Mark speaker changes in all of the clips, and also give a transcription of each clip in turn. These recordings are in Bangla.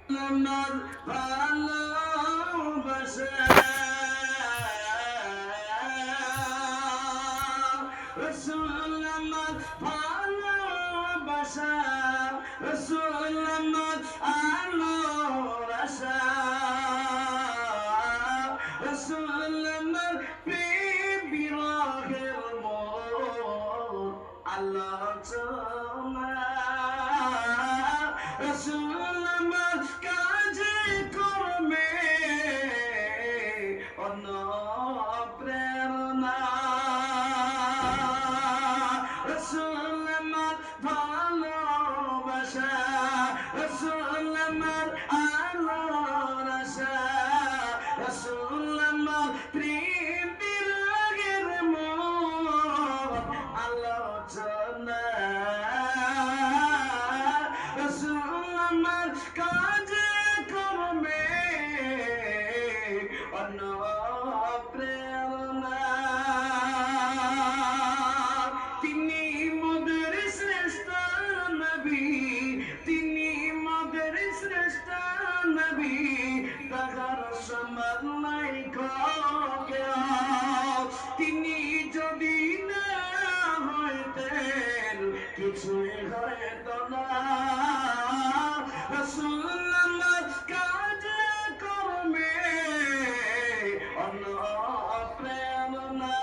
Speaker 1: আমার ভালোবাসা রসুল আমার ভালোবাসা রসুল আমার আলোর আশা রসুল আমার প্রেম বিরহের মোর আলোচনা রসুল আমার কাজে কর্মে অন্য প্রেরণা রসুল আমার ভালোবাসা রসুল আমার আলোর আশা রসুল আমার প্রেম বিরাগের মোর আলোচনা রসুল আমার কাজে কর্মে অন্য প্রেরণা তিনি মোদের শ্রেষ্ঠ নবী তিনি মোদের শ্রেষ্ঠ নবী তাহার সমান নাই কেউ তিনি যদি না হইতেন কিছুই হয়তো না রসুল আমার কাজে কর্মে অন্য প্রেরণা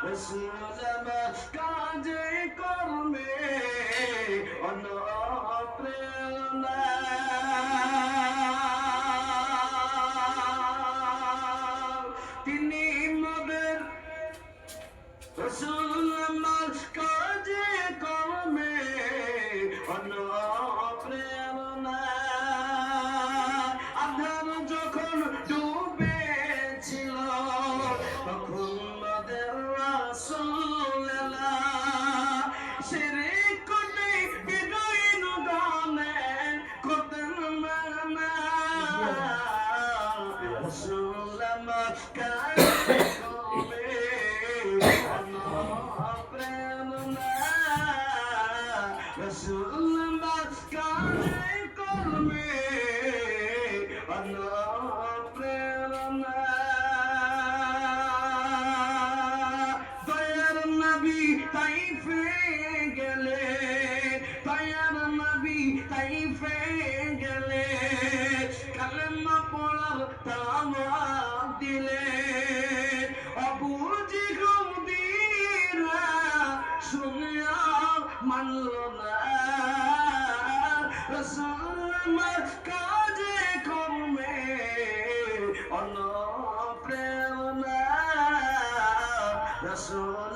Speaker 1: রসুল আমার কাজে কর্মে অন্য প্রেরণা তিনি মোদের রসুল আমার কাজে কর্মে অন্য প্রেরণা আধার যখন ডুবেছিল তখন মোদের রাসূল এলা সেরে কোটে বিদায়ন গানে করতেন মানা রসুল আমার কাজে কর্মে অন্য প্রেরণা রসুল আমার কাজে কর্মে অন্য প্রেরণা দয়ার নবী তাইফে গেলে দয়ার নবী তাইফে গেলে কালেমা পড়ার দাওয়াত দিলে আবু জিহুদিরা শুনিয়া মানল না রসুল আমার কাজে কর্মে অন্য প্রেরণা রসুল